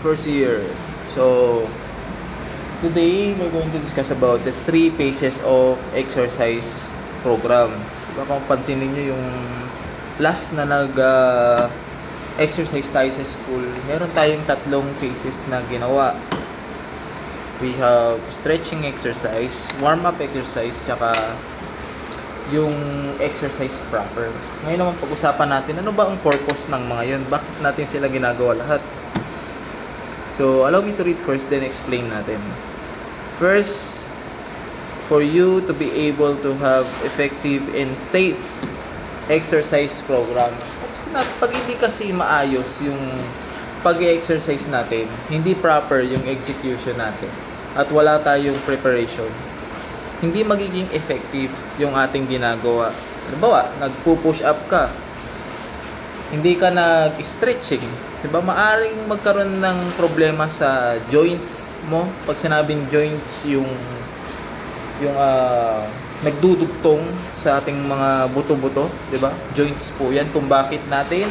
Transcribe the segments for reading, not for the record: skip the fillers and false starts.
first year. So, today we're going to discuss about the 3 phases of exercise program. Diba kung pansinin nyo yung last na exercise tayo sa school, meron tayong 3 phases na ginawa. We have stretching exercise, warm-up exercise, tsaka yung exercise proper. Ngayon naman pag-usapan natin, ano ba ang purpose ng mga yun? Bakit natin sila ginagawa lahat? So, allow me to read first, then explain natin. First, for you to be able to have effective and safe exercise program. Pag hindi kasi maayos yung pag-exercise natin, hindi proper yung execution natin, at wala tayong preparation, hindi magiging effective yung ating ginagawa. Halimbawa, nagpo-push up ka, hindi ka nag-stretching, diba? Maaring magkaroon ng problema sa joints mo. Pag sinabing joints, yung nagdudugtong sa ating mga buto-buto, diba? Joints po yan kung bakit natin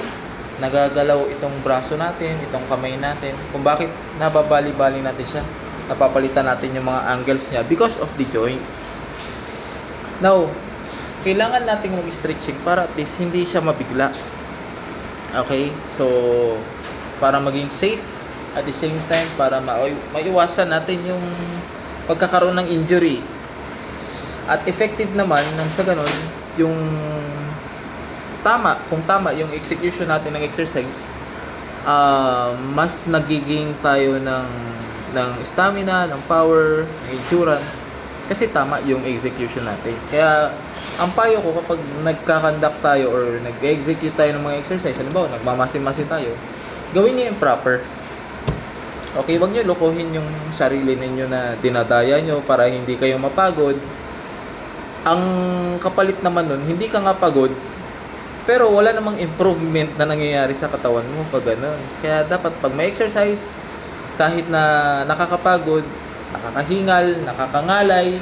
nagagalaw itong braso natin, itong kamay natin, kung bakit nababali-bali natin siya, napapalitan natin yung mga angles niya because of the joints. Now, kailangan nating mag-stretching para at least hindi siya mabigla. Okay? So, para maging safe, at the same time, para maiwasan natin yung pagkakaroon ng injury. At effective naman nang sa ganun, yung kung tama yung execution natin ng exercise, mas nagiging tayo ng stamina, ng power, ng endurance, kasi tama yung execution natin. Kaya ang payo ko, kapag nagkakandak tayo or nag-execute tayo ng mga exercise, halimbawa nagmamasin-masin tayo, gawin niyo yung proper. Okay, wag niyo lokohin yung sarili ninyo na dinadaya niyo para hindi kayo mapagod. Ang kapalit naman nun, hindi ka nga pagod, pero wala namang improvement na nangyayari sa katawan mo pag ganun. Kaya dapat pag may exercise, kahit na nakakapagod, nakakahingal, nakakangalay,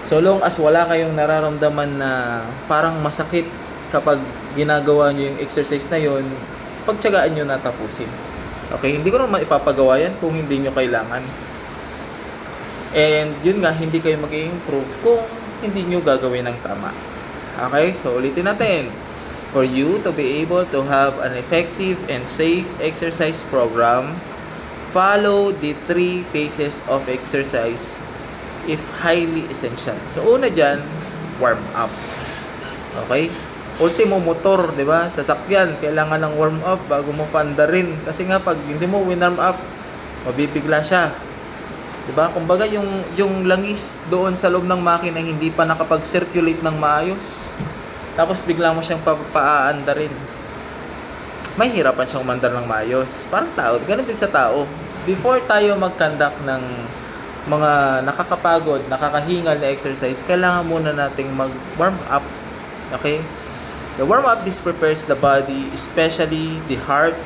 so long as wala kayong nararamdaman na parang masakit kapag ginagawa nyo yung exercise na yun, pagtiyagaan nyo na tapusin. Okay, hindi ko naman ipapagawa yan kung hindi nyo kailangan. And yun nga, hindi kayo mag-i-improve kung hindi nyo gagawin ng tama. Okay, so ulitin natin. For you to be able to have an effective and safe exercise program, follow the 3 phases of exercise if highly essential. So, una dyan, warm up. Okay? Ultimo motor, di ba? Sasakyan, kailangan ng warm up bago mo paandarin. Kasi nga, pag hindi mo winarm up, mabibigla siya. Di ba? Kumbaga, yung langis doon sa loob ng makina hindi pa nakapag-circulate ng maayos. Tapos, bigla mo siyang paandarin. May hirapan siyang umandar ng maayos. Parang tao, ganun din sa tao. Before tayo mag-conduct ng mga nakakapagod, nakakahingal na exercise, kailangan muna nating mag-warm up. Okay? The warm up, this prepares the body, especially the heart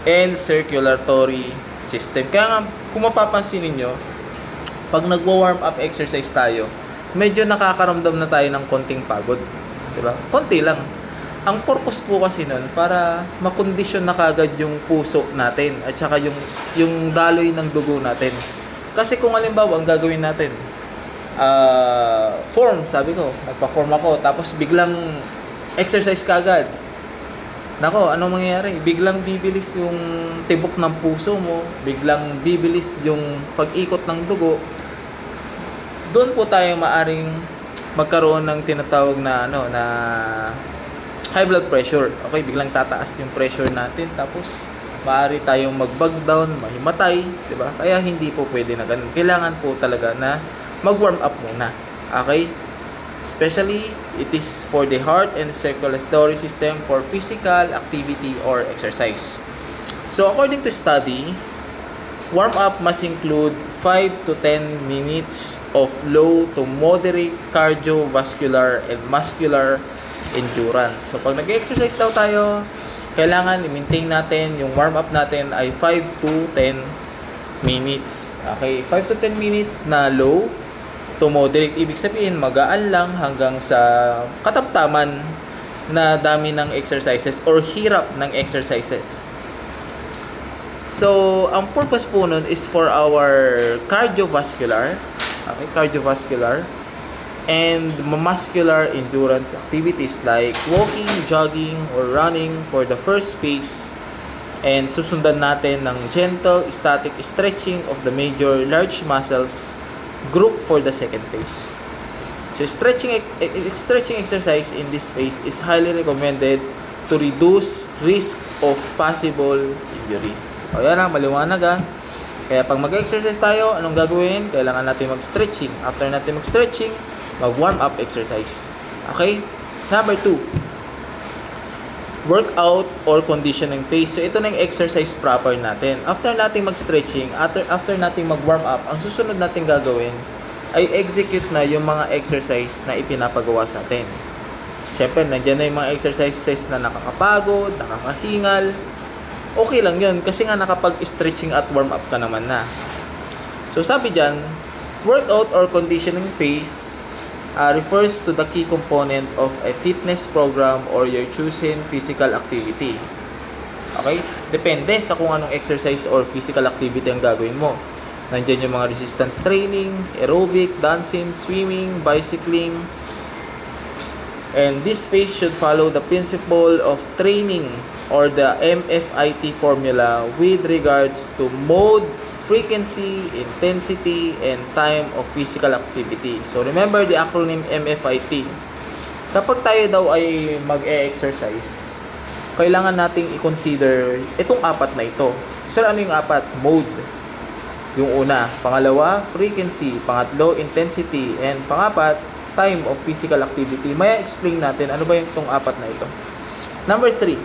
and circulatory system. Kaya nga, kung mapapansin niyo, pag nagwa-warm up exercise tayo, medyo nakakaramdam na tayo ng konting pagod. Diba? Konti lang. Ang purpose po kasi nun, para makondisyon na kagad yung puso natin at saka yung daloy ng dugo natin. Kasi kung halimbawa, ang gagawin natin, form, sabi ko, nagpa-form ako, tapos biglang exercise kagad. Nako, ano mangyayari? Biglang bibilis yung tibok ng puso mo, biglang bibilis yung pag-ikot ng dugo. Doon po tayo maaring magkaroon ng tinatawag na high blood pressure. Okay, biglang tataas yung pressure natin, tapos maaari tayong mag-bug down, mahimatay, di ba? Kaya hindi po pwede na ganun. Kailangan po talaga na mag-warm up muna. Okay? Especially, it is for the heart and circulatory system for physical activity or exercise. So, according to study, warm up must include 5 to 10 minutes of low to moderate cardiovascular and muscular endurance. So, pag nag-exercise daw tayo, kailangan i-maintain natin yung warm-up natin ay 5 to 10 minutes. Okay? 5 to 10 minutes na low to moderate. Ibig sabihin, magaan lang hanggang sa katamtaman na dami ng exercises or hirap ng exercises. So, ang purpose po nun is for our cardiovascular, okay, cardiovascular, and muscular endurance activities like walking, jogging, or running for the first phase, and susundan natin ng gentle static stretching of the major large muscles group for the second phase. So stretching exercise in this phase is highly recommended to reduce risk of possible injuries. O yan lang, maliwanag ah. Kaya pag mag-exercise tayo, anong gagawin? Kailangan natin mag-stretching. After natin mag-stretching, mag-warm up exercise. Okay? Number 2, workout or conditioning phase. So ito na yung exercise proper natin. After natin mag-stretching, after natin mag-warm up, ang susunod natin gagawin ay execute na yung mga exercise na ipinapagawa sa atin. Siyempre, nandiyan na yung mga exercises na nakakapagod, nakakahingal. Okay lang yun kasi nga nakapag-stretching at warm up ka naman na. So sabi dyan, workout or conditioning phase refers to the key component of a fitness program or your chosen physical activity. Okay? Depende sa kung anong exercise or physical activity ang gagawin mo. Nandiyan yung mga resistance training, aerobic, dancing, swimming, bicycling. And this phase should follow the principle of training or the MFIT formula with regards to mode, frequency, intensity, and time of physical activity. So remember the acronym MFIT. Kapag tayo daw ay mag-e-exercise, kailangan nating i-consider itong apat na ito. So ano yung apat? Mode. Yung una. Pangalawa, frequency. Pangatlo, intensity. And pangapat, time of physical activity. Maya explain natin ano ba yung itong apat na ito. Number 3.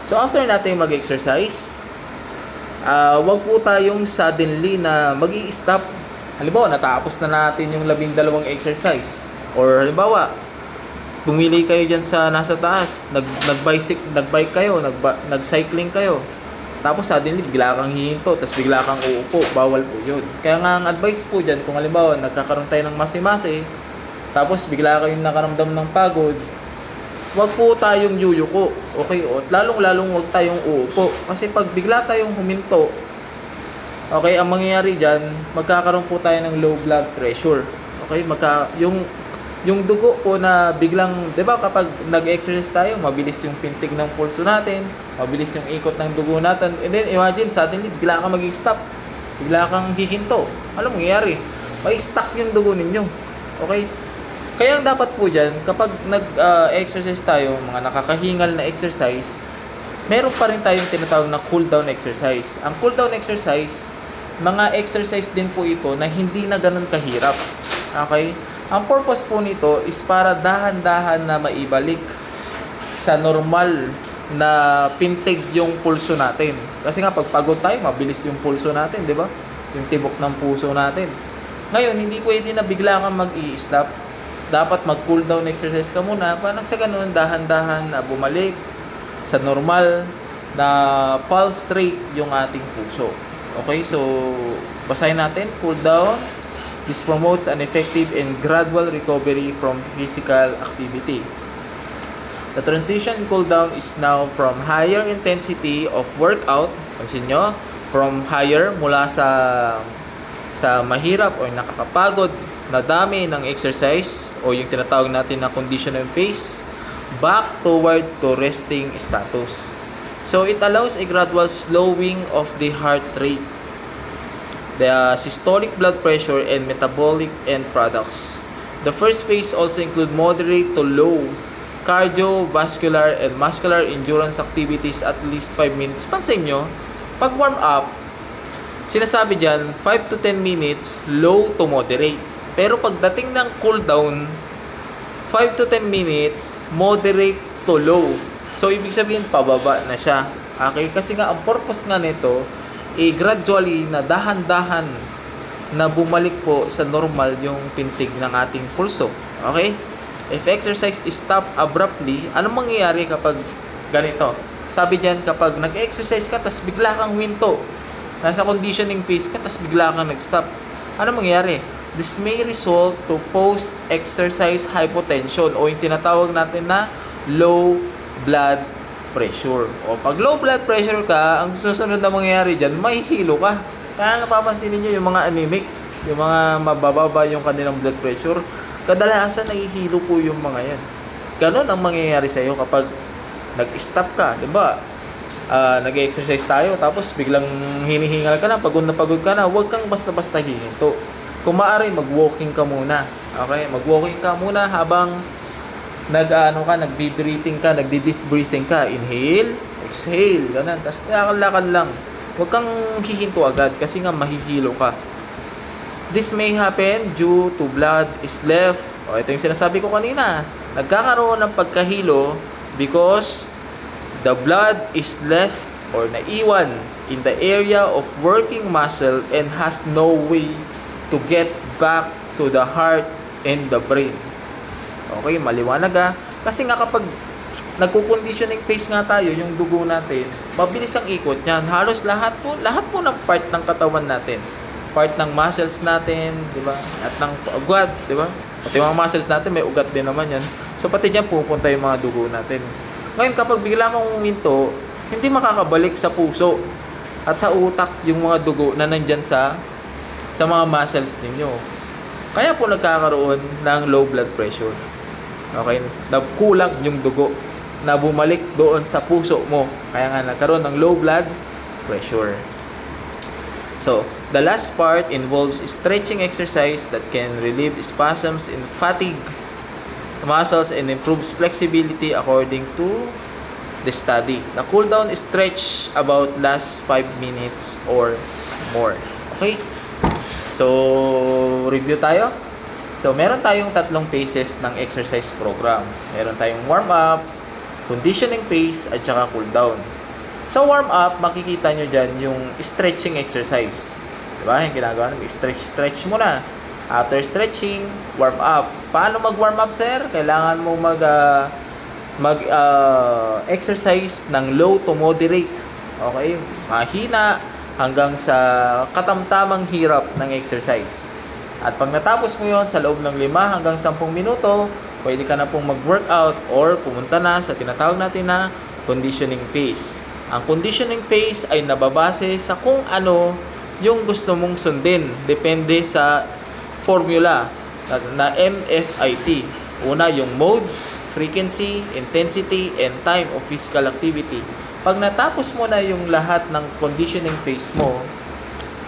So after natin mag-exercise, wag po tayong suddenly na mag-i-stop. Halimbawa, natapos na natin yung 12 exercise. Or halimbawa, pumili kayo dyan sa nasa taas, nag-bike kayo, nag-cycling kayo. Tapos suddenly, bigla kang hihinto, tapos bigla kang uupo. Bawal po yun. Kaya nga ang advice po dyan, kung halimbawa, nagkakaroon tayo ng masi-masi, tapos bigla kayong nakaramdam ng pagod, wag po tayong yuyuko. Okay? O lalong-lalong wag tayong uupo. Kasi pag bigla tayong huminto, okay, ang mangyayari dyan, magkakaroon po tayo ng low blood pressure. Okay? Yung dugo po na biglang, di ba kapag nag-exercise tayo, mabilis yung pintig ng pulso natin, mabilis yung ikot ng dugo natin, and then imagine, suddenly, bigla kang mag-stop, bigla kang hihinto. Ano mangyayari? May stuck yung dugo ninyo. Okay? Kaya ang dapat po dyan, kapag nag-exercise tayo, mga nakakahingal na exercise, meron pa rin tayong tinatawag na cool down exercise. Ang cool down exercise, mga exercise din po ito na hindi na ganun kahirap. Okay? Ang purpose po nito is para dahan-dahan na maibalik sa normal na pintig yung pulso natin. Kasi nga pag pagod tayo, mabilis yung pulso natin, di ba? Yung tibok ng puso natin. Ngayon, hindi pwede na bigla kang mag-i-stop. Dapat mag-cool down exercise ka muna para sa ganun, dahan-dahan na bumalik sa normal na pulse rate yung ating puso. Okay, so basahin natin, cool down. This promotes an effective and gradual recovery from physical activity. The transition cool down is now from higher intensity of workout, pansin nyo, from higher mula sa mahirap o nakakapagod na dami ng exercise o yung tinatawag natin na conditioning phase back toward to resting status. So it allows a gradual slowing of the heart rate, the systolic blood pressure, and metabolic end products. The first phase also include moderate to low cardiovascular and muscular endurance activities at least 5 minutes. Pansin nyo, pag warm up, sinasabi dyan 5 to 10 minutes, low to moderate. Pero pagdating ng cool down, 5 to 10 minutes, moderate to low. So, ibig sabihin, pababa na siya. Okay? Kasi nga, ang purpose nga nito, gradually na dahan-dahan na bumalik po sa normal yung pintig ng ating pulso. Okay? If exercise is stopped abruptly, anong mangyayari kapag ganito? Sabi diyan, kapag nag-exercise ka, tas bigla kang huminto, nasa conditioning phase ka, tas bigla kang nag-stop, anong mangyayari? This may result to post-exercise hypotension o yung tinatawag natin na low blood pressure. O pag low blood pressure ka, ang susunod na mangyayari dyan, mahihilo ka. Kaya napapansin niyo yung mga anemic, yung mga mabababa yung kanilang blood pressure, kadalasan nahihilo po yung mga yan. Ganon ang mangyayari sa iyo kapag nag-stop ka, 'di ba? Nag-exercise tayo tapos biglang hinihingal ka na, pagod ka na, huwag kang basta-basta hihinto. Kung maaari, mag-walking ka muna. Okay? Mag-walking ka muna habang nagbi-breathing ka, nagdi-deep breathing ka. Inhale, exhale, ganun. Tapos lakad lang. Huwag kang hihinto agad kasi nga mahihilo ka. This may happen due to blood is left. O, ito yung sinasabi ko kanina. Nagkakaroon ng pagkahilo because the blood is left or naiwan in the area of working muscle and has no way to get back to the heart and the brain. Okay, maliwanag ha. Kasi nga kapag nagko-conditioning phase nga tayo, yung dugo natin, mabilis ang ikot niyan. Halos lahat po ng part ng katawan natin. Part ng muscles natin, di ba? At ng ugat, di ba? Pati mga muscles natin, may ugat din naman yan. So, pati dyan pupunta yung mga dugo natin. Ngayon, kapag bigla kang uminto, hindi makakabalik sa puso at sa utak yung mga dugo na nandyan sa mga muscles ninyo. Kaya po nagkakaroon ng low blood pressure. Okay? Kulang yung dugo na bumalik doon sa puso mo. Kaya nga nagkaroon ng low blood pressure. So, the last part involves stretching exercise that can relieve spasms and fatigue muscles and improves flexibility according to the study. The cool down stretch about last 5 minutes or more. Okay? So, review tayo. So, meron tayong tatlong phases ng exercise program. Meron tayong warm up, conditioning phase, at saka cool down. Sa warm up, makikita nyo dyan yung stretching exercise. Diba? Yung ginagawa namin, stretch muna. After stretching, warm up. Paano mag-warm up, sir? Kailangan mo exercise ng low to moderate. Okay? Mahina hanggang sa katamtamang hirap ng exercise. At pag natapos mo yon sa loob ng 5 hanggang 10 minuto, pwede ka na pong mag-workout or pumunta na sa tinatawag natin na conditioning phase. Ang conditioning phase ay nababase sa kung ano yung gusto mong sundin. Depende sa formula na MFIT. Una, yung mode, frequency, intensity, and time of physical activity. Pag natapos mo na yung lahat ng conditioning phase mo,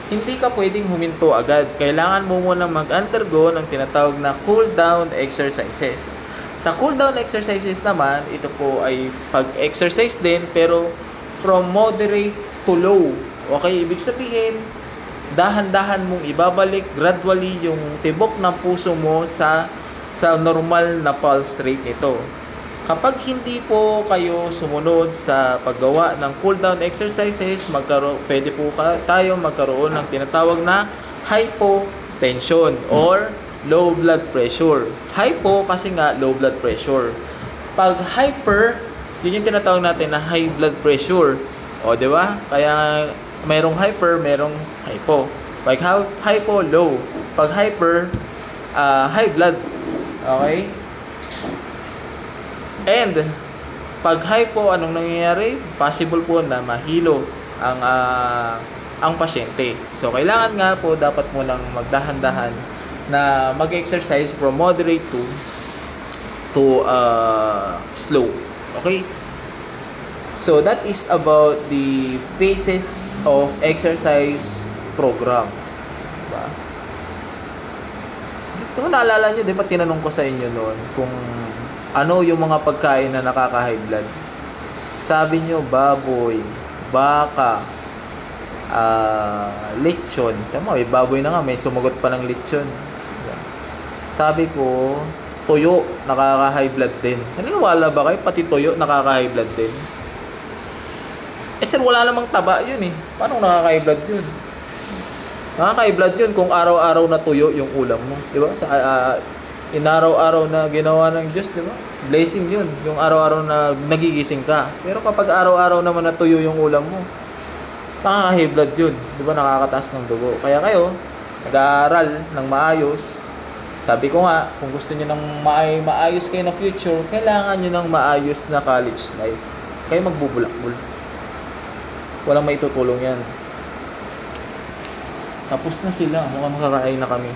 hindi ka pwedeng huminto agad. Kailangan mo muna mag-undergo ng tinatawag na cool down exercises. Sa cool down exercises naman, ito po ay pag-exercise din pero from moderate to low. Okay, ibig sabihin, dahan-dahan mong ibabalik gradually yung tibok ng puso mo sa normal na pulse rate nito. Kapag hindi po kayo sumunod sa paggawa ng cool down exercises, pwede po tayo magkaroon ng tinatawag na hypotension or low blood pressure. Hypo kasi nga low blood pressure. Pag hyper, yun yung tinatawag natin na high blood pressure. O, di ba? Kaya merong hyper, merong hypo. Pag hypo, low. Pag hyper, high blood. Okay? And, pag hypo, anong nangyayari? Possible po na mahilo ang pasyente. So, kailangan nga po, dapat mo lang magdahan-dahan na mag-exercise from moderate to slow. Okay? So, that is about the phases of exercise program. Diba? Dito, naalala nyo, di ba tinanong ko sa inyo noon kung ano yung mga pagkain na nakaka-high blood? Sabi nyo, baboy, baka, lechon. Tama, baboy na nga, may sumagot pa ng lechon. Sabi ko, tuyo, nakaka-high blood din. Naniniwala ba kayo? Pati tuyo, nakaka-high blood din. Eh sir, wala namang taba yun eh. Paano nakaka-high blood yun? Nakaka-high blood yun kung araw-araw na tuyo yung ulam mo. Di ba? Sa inaraw-araw na ginawa ng Diyos, di ba? Blessing yun, yung araw-araw na nagigising ka. Pero kapag araw-araw naman natuyo yung ulam mo, nakaka-high blood yun. Di ba? Nakakataas ng dugo. Kaya kayo, nag-aaral ng maayos. Sabi ko nga, kung gusto nyo ng maayos kayo na future, kailangan nyo ng maayos na college life. kayo magbubulakbol. Walang maitutulong yan. Tapos na sila. Mukhang makakain na kami.